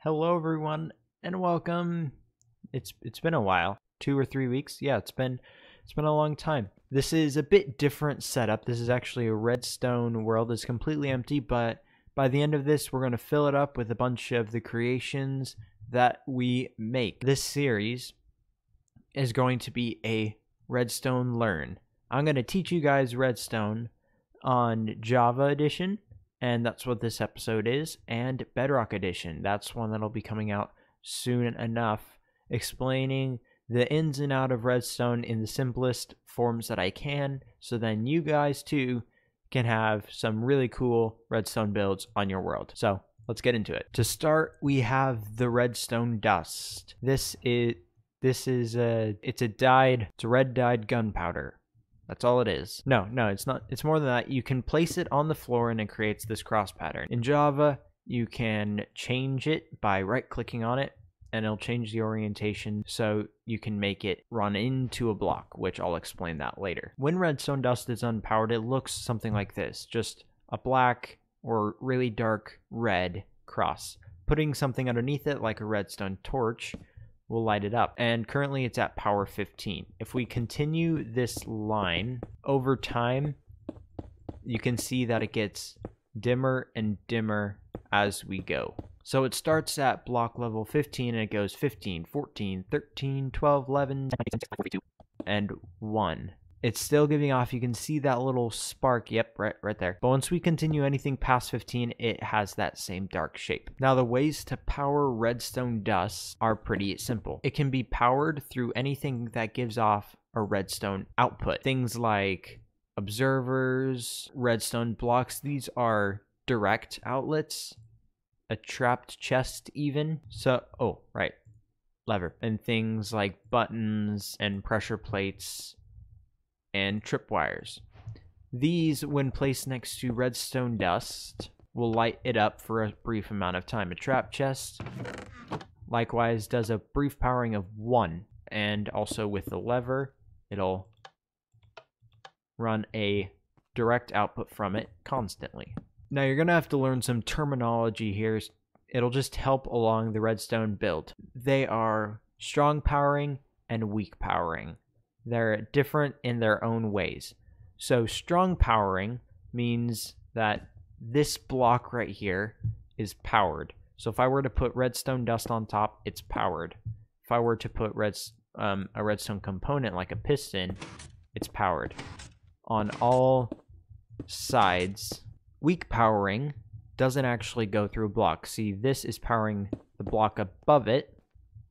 Hello everyone and welcome. It's been a while. 2 or 3 weeks. Yeah, it's been a long time. This is a bit different setup. This is actually a Redstone World. It's completely empty, but by the end of this we're going to fill it up with a bunch of the creations that we make. This series is going to be a Redstone Learn. I'm going to teach you guys Redstone on Java Edition, and that's what this episode is, and Bedrock Edition. That's one that'll be coming out soon enough, explaining the ins and outs of Redstone in the simplest forms that I can, so then you guys too can have some really cool Redstone builds on your world. So let's get into it. To start, we have the Redstone Dust. It's a red dyed gunpowder. That's all it is. No, it's not. It's more than that. You can place it on the floor and it creates this cross pattern. In Java, you can change it by right-clicking on it, and it'll change the orientation so you can make it run into a block, which I'll explain that later. When Redstone Dust is unpowered, it looks something like this. Just a black or really dark red cross. Putting something underneath it, like a redstone torch, will light it up, and currently it's at power 15. If we continue this line over time, you can see that it gets dimmer and dimmer as we go. So it starts at block level 15 and it goes 15, 14, 13, 12, 11, 10, and 1. It's still giving off, you can see that little spark, yep, right there. But once we continue anything past 15, it has that same dark shape. Now the ways to power Redstone Dust are pretty simple. It can be powered through anything that gives off a redstone output. Things like observers, redstone blocks, these are direct outlets. A trapped chest even. Lever. And things like buttons and pressure plates and tripwires. These, when placed next to Redstone Dust, will light it up for a brief amount of time. A trap chest, likewise, does a brief powering of 1, and also with the lever, it'll run a direct output from it constantly. Now you're going to have to learn some terminology here. It'll just help along the Redstone build. They are strong powering and weak powering. They're different in their own ways. So strong powering means that this block right here is powered. So if I were to put Redstone Dust on top, it's powered. If I were to put a redstone component like a piston, it's powered on all sides. Weak powering doesn't actually go through a block. See, this is powering the block above it,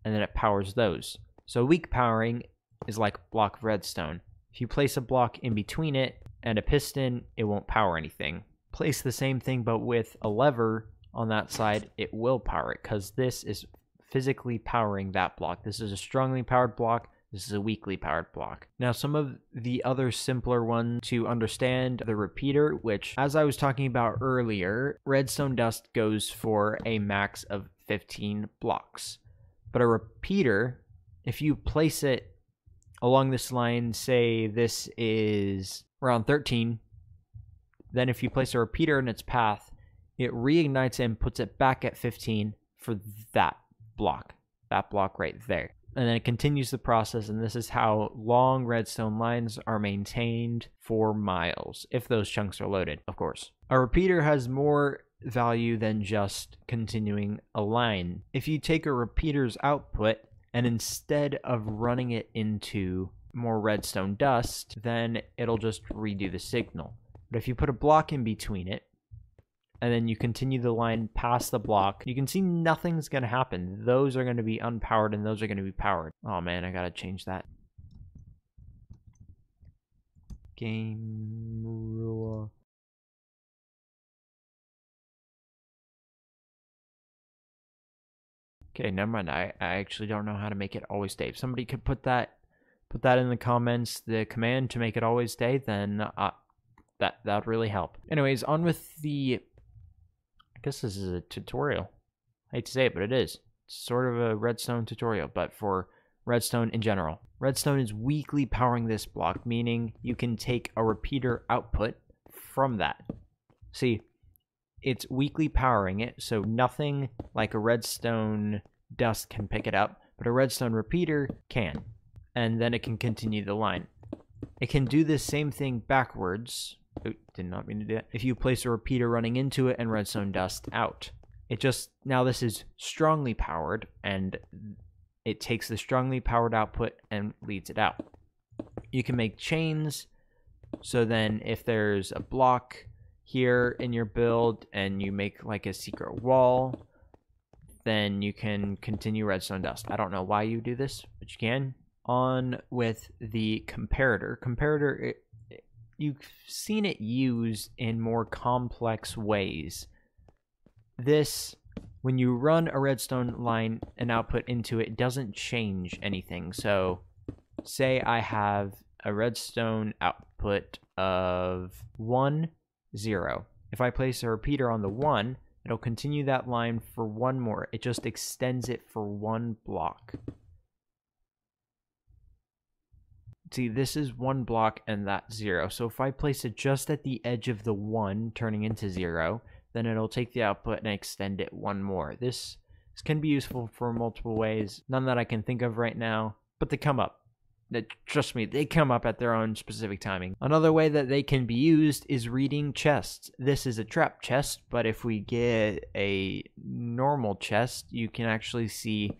and then it powers those. So weak powering is like a block of redstone. If you place a block in between it and a piston, it won't power anything. Place the same thing but with a lever on that side, it will power it, because this is physically powering that block. This is a strongly powered block. This is a weakly powered block. Now some of the other simpler ones to understand, the repeater, which, as I was talking about earlier, Redstone Dust goes for a max of 15 blocks. But a repeater, if you place it along this line, say this is around 13, then if you place a repeater in its path, it reignites it and puts it back at 15 for that block right there. And then it continues the process, and this is how long redstone lines are maintained for miles, if those chunks are loaded, of course. A repeater has more value than just continuing a line. If you take a repeater's output, and instead of running it into more redstone dust, then it'll just redo the signal. But if you put a block in between it, and then you continue the line past the block, you can see nothing's going to happen. Those are going to be unpowered, and those are going to be powered. Oh man, I gotta change that. Game rule. Okay, never mind. I actually don't know how to make it always stay. If somebody could put that in the comments, the command to make it always stay, then that would really help. Anyways, on with the, I guess this is a tutorial. I hate to say it, but it is. It's sort of a redstone tutorial, but for redstone in general. Redstone is weakly powering this block, meaning you can take a repeater output from that. See, it's weakly powering it, so nothing like a redstone dust can pick it up, but a redstone repeater can. And then it can continue the line. It can do this same thing backwards. Oh, did not mean to do that. If you place a repeater running into it and redstone dust out. Now this is strongly powered, and it takes the strongly powered output and leads it out. You can make chains, so then if there's a block here in your build and you make like a secret wall, then you can continue redstone dust. I don't know why you do this, but you can. On with the comparator. Comparator, you've seen it used in more complex ways. This, when you run a redstone line and output into it, it doesn't change anything. So say I have a redstone output of 1, 0. If I place a repeater on the 1, it'll continue that line for 1 more. It just extends it for 1 block. See, this is 1 block and that's 0. So if I place it just at the edge of the 1 turning into 0, then it'll take the output and extend it 1 more. This can be useful for multiple ways. None that I can think of right now, but they come up. Trust me, they come up at their own specific timing. Another way that they can be used is reading chests. This is a trap chest, but if we get a normal chest, you can actually see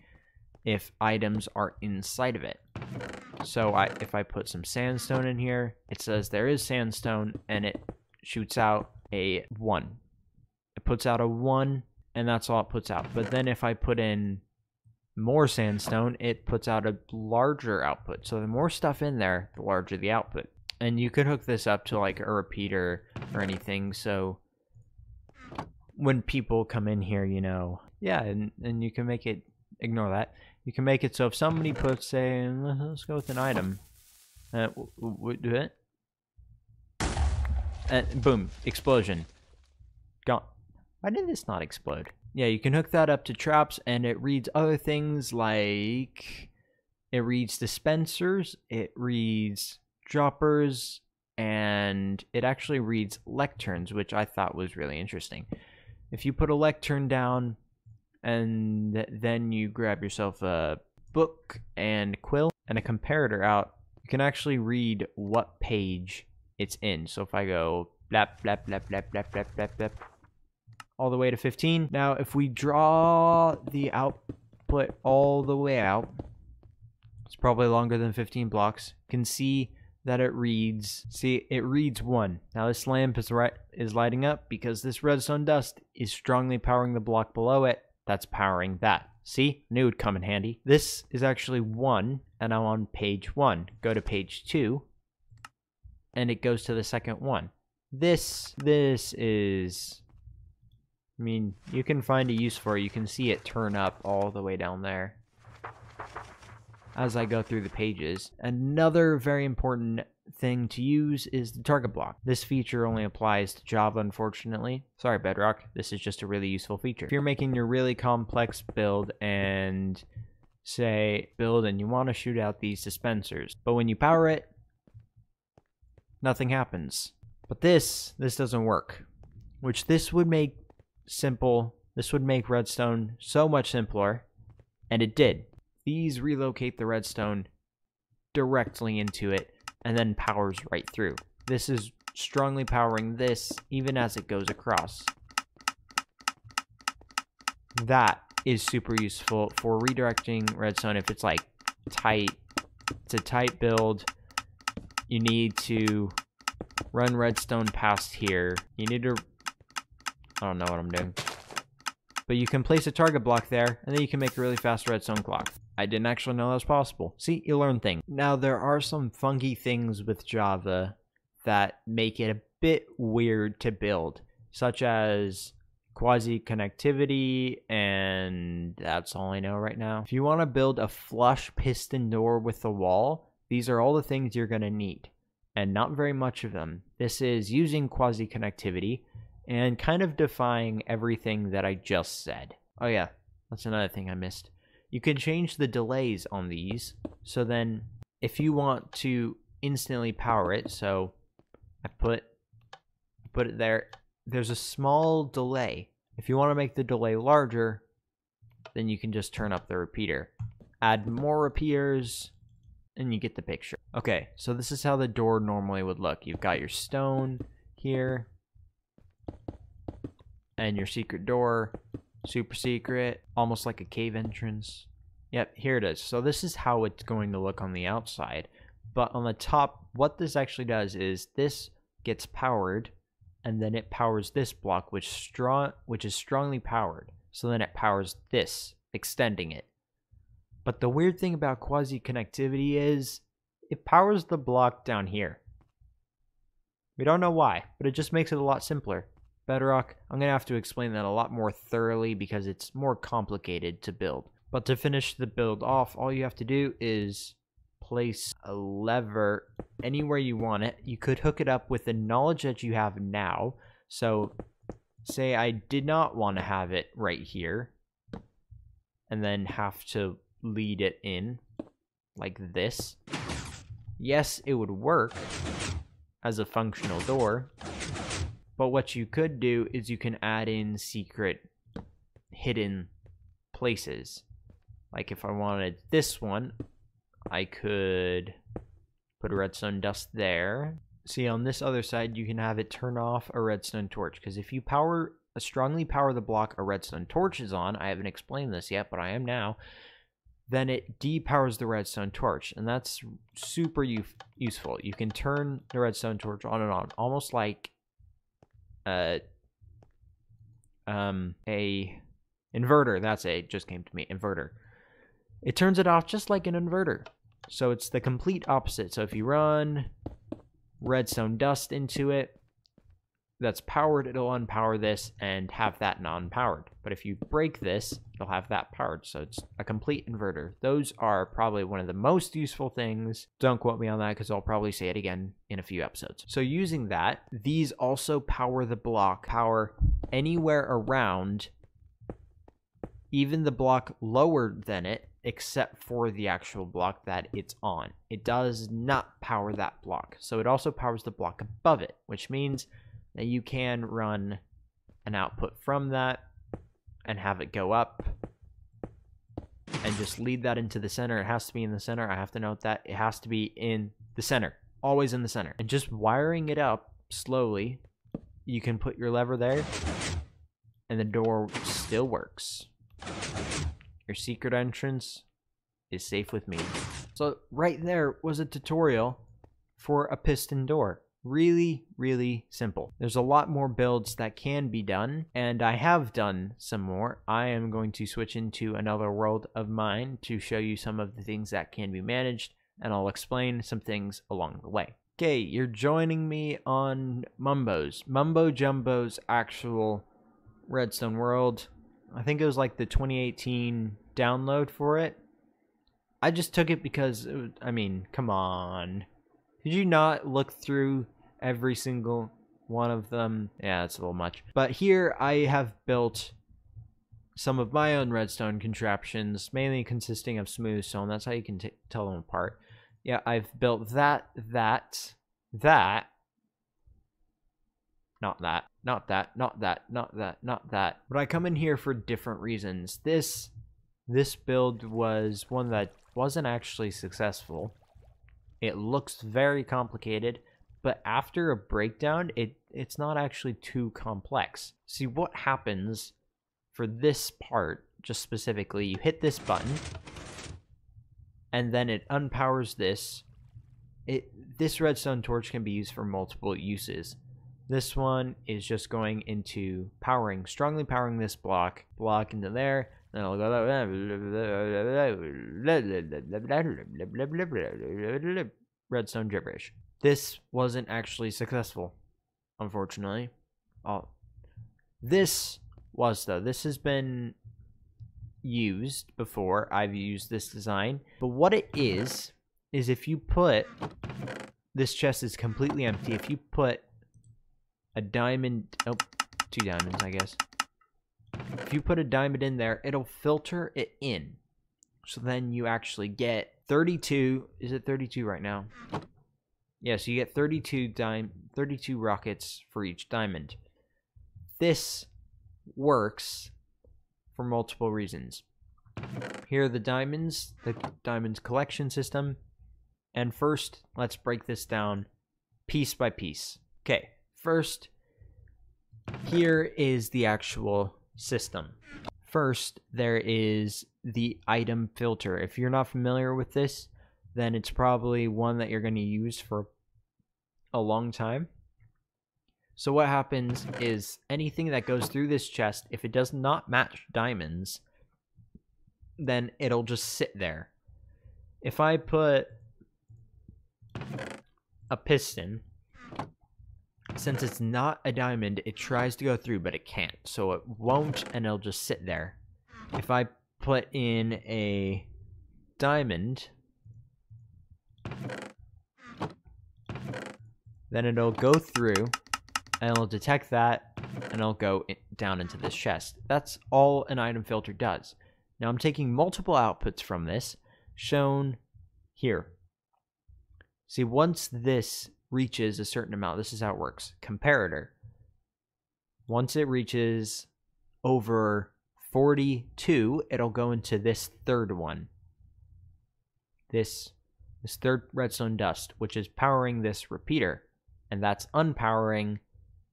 if items are inside of it. So if I put some sandstone in here, it says there is sandstone, and it shoots out a 1. It puts out a 1, and that's all it puts out. But then if I put in more sandstone, it puts out a larger output. So the more stuff in there, the larger the output. And you could hook this up to like a repeater or anything, so when people come in here, you know, yeah, and you can make it, ignore that. You can make it so if somebody puts, say, let's go with an item, do it, and boom, explosion, gone. Why did this not explode? Yeah, you can hook that up to traps, and it reads other things like, it reads dispensers, it reads droppers, and it actually reads lecterns, which I thought was really interesting. If you put a lectern down, and then you grab yourself a book and quill and a comparator out, you can actually read what page it's in. So if I go blap, blap, blap, blap, blap, blap, blap, blap, all the way to 15. Now, if we draw the output all the way out, it's probably longer than 15 blocks. You can see that it reads, it reads 1. Now this lamp is lighting up because this redstone dust is strongly powering the block below it. That's powering that. See? Knew it would come in handy. This is actually 1, and I'm on page 1. Go to page 2, and it goes to the second one. This is, I mean, you can find a use for it. You can see it turn up all the way down there as I go through the pages. Another very important thing to use is the target block. This feature only applies to Java, unfortunately. Sorry, Bedrock. This is just a really useful feature. If you're making your really complex build and you want to shoot out these dispensers, but when you power it, nothing happens. But this doesn't work, which this would make redstone so much simpler, and it did. These relocate the redstone directly into it and then powers right through. This is strongly powering this even as it goes across. That is super useful for redirecting redstone if it's like tight. It's a tight build. You need to run redstone past here. You need to, I don't know what I'm doing. But you can place a target block there, and then you can make a really fast redstone clock. I didn't actually know that was possible. See, you learn things. Now, there are some funky things with Java that make it a bit weird to build, such as Quasi Connectivity, and that's all I know right now. If you want to build a flush piston door with a wall, these are all the things you're going to need, and not very much of them. This is using Quasi Connectivity and kind of defying everything that I just said. Oh yeah, that's another thing I missed. You can change the delays on these, so then if you want to instantly power it, so I put it there, there's a small delay. If you want to make the delay larger, then you can just turn up the repeater. Add more repeaters, and you get the picture. Okay, so this is how the door normally would look. You've got your stone here, and your secret door, super secret, almost like a cave entrance. Yep, here it is. So this is how it's going to look on the outside. But on the top, what this actually does is this gets powered, and then it powers this block, which is strongly powered. So then it powers this, extending it. But the weird thing about Quasi Connectivity is it powers the block down here. We don't know why, but it just makes it a lot simpler. Bedrock, I'm going to have to explain that a lot more thoroughly because it's more complicated to build. But to finish the build off, all you have to do is place a lever anywhere you want it. You could hook it up with the knowledge that you have now. So say I did not want to have it right here and then have to lead it in like this. Yes, it would work as a functional door, but what you could do is you can add in secret hidden places. Like if I wanted this one, I could put a redstone dust there. See, on this other side, you can have it turn off a redstone torch, because if you strongly power the block a redstone torch is on, I haven't explained this yet, but I am now, then it depowers the redstone torch, and that's super useful. You can turn the redstone torch on and on, almost like a inverter. That's it, just came to me, inverter. It turns it off just like an inverter. So it's the complete opposite. So if you run redstone dust into it, that's powered, it'll unpower this and have that non-powered. But if you break this, it'll have that powered. So it's a complete inverter. Those are probably one of the most useful things. Don't quote me on that because I'll probably say it again in a few episodes. So using that, these also power the block, power anywhere around, even the block lower than it, except for the actual block that it's on. It does not power that block. So it also powers the block above it, which means that you can run an output from that and have it go up and just lead that into the center. It has to be in the center. I have to note that it has to be in the center, always in the center. And just wiring it up slowly, you can put your lever there and the door still works. Your secret entrance is safe with me. So right there was a tutorial for a piston door. Really, really simple. There's a lot more builds that can be done, and I have done some more. I am going to switch into another world of mine to show you some of the things that can be managed, and I'll explain some things along the way. Okay, you're joining me on Mumbo Jumbo's actual Redstone World. I think it was like the 2018 download for it. I just took it because, I mean, come on. Did you not look through every single one of them? Yeah, that's a little much. But here I have built some of my own redstone contraptions, mainly consisting of smooth stone. That's how you can tell them apart. Yeah, I've built that, not that, not that, not that, not that, not that. But I come in here for different reasons. This build was one that wasn't actually successful. It looks very complicated, but after a breakdown, it's not actually too complex. See, what happens for this part, just specifically, you hit this button, and then it unpowers this. This redstone torch can be used for multiple uses. This one is just going into strongly powering this block into there. Then I'll go redstone gibberish. This wasn't actually successful, unfortunately. This was, though. This has been used before. I've used this design. But what it is if you put... This chest is completely empty. If you put a diamond... Oh, 2 diamonds, I guess. If you put a diamond in there, it'll filter it in. So then you actually get 32... Is it 32 right now? Yeah, so you get 32 rockets for each diamond. this works for multiple reasons. Here are the diamonds collection system. And first, let's break this down piece by piece. Okay, first, here is the actual system. First, there is the item filter. If you're not familiar with this, then it's probably one that you're going to use for a long time. So what happens is anything that goes through this chest, if it does not match diamonds, then it'll just sit there. If I put a piston, since it's not a diamond, it tries to go through, but it can't. So it won't, and it'll just sit there. If I put in a diamond, then it'll go through, and it'll detect that, and it'll go down into this chest. That's all an item filter does. Now I'm taking multiple outputs from this, shown here. See, once this reaches a certain amount, this is how it works. Comparator. Once it reaches over 42, it'll go into this third one. This third redstone dust, which is powering this repeater. And that's unpowering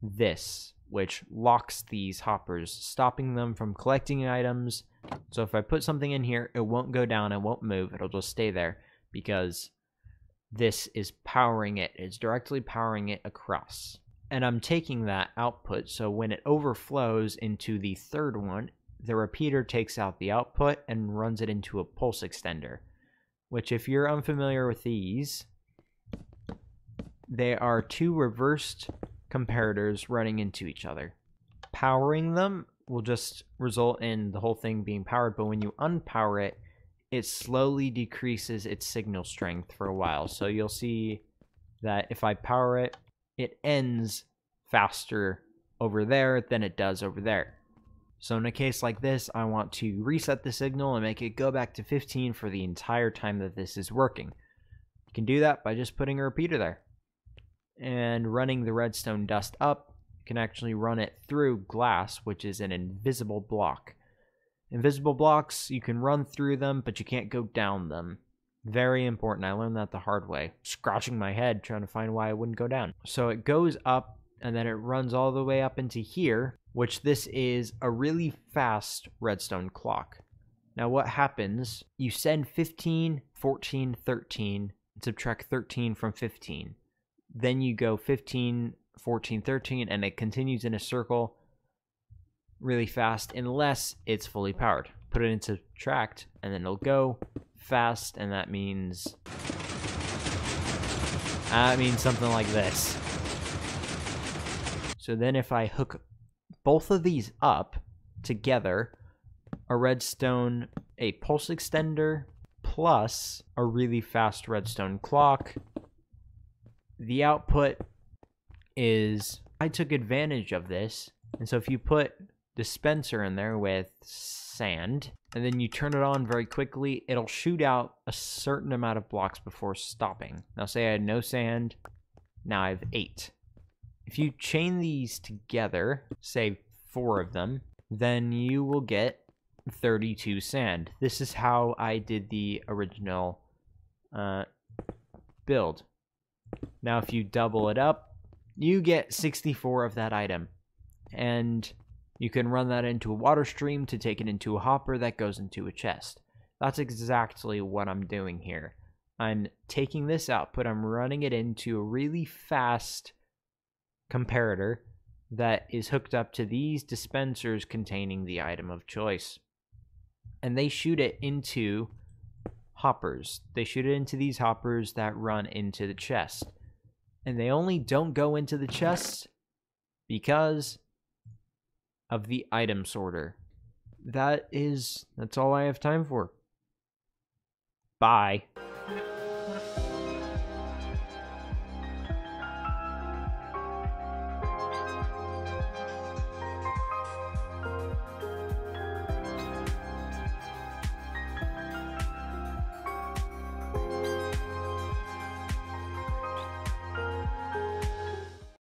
this, which locks these hoppers, stopping them from collecting items. So if I put something in here, it won't go down, it won't move, it'll just stay there because this is powering it. It's directly powering it across. And I'm taking that output, so when it overflows into the third one, the repeater takes out the output and runs it into a pulse extender, which, if you're unfamiliar with these, they are two reversed comparators running into each other. Powering them will just result in the whole thing being powered, but when you unpower it, it slowly decreases its signal strength for a while. So you'll see that if I power it, it ends faster over there than it does over there. So in a case like this, I want to reset the signal and make it go back to 15 for the entire time that this is working. You can do that by just putting a repeater there. And running the redstone dust up, you can actually run it through glass, which is an invisible block. Invisible blocks, you can run through them, but you can't go down them. Very important. I learned that the hard way. Scratching my head trying to find why it wouldn't go down. So it goes up, and then it runs all the way up into here, which this is a really fast redstone clock. Now what happens, you send 15, 14, 13, and subtract 13 from 15. Then you go 15, 14, 13, and it continues in a circle really fast unless it's fully powered. Put it into subtract, and then it'll go fast, and that means something like this. So then if I hook both of these up together, a pulse extender plus a really fast redstone clock, the output is, I took advantage of this, and so if you put dispenser in there with sand, and then you turn it on very quickly, it'll shoot out a certain amount of blocks before stopping. Now say I had no sand, now I have 8. If you chain these together, say 4 of them, then you will get 32 sand. This is how I did the original build. Now if you double it up, you get 64 of that item. And you can run that into a water stream to take it into a hopper that goes into a chest. That's exactly what I'm doing here. I'm taking this output, I'm running it into a really fast comparator that is hooked up to these dispensers containing the item of choice. And they shoot it into hoppers. They shoot it into these hoppers that run into the chest. And they only don't go into the chest because of the item sorter. That's all I have time for. Bye.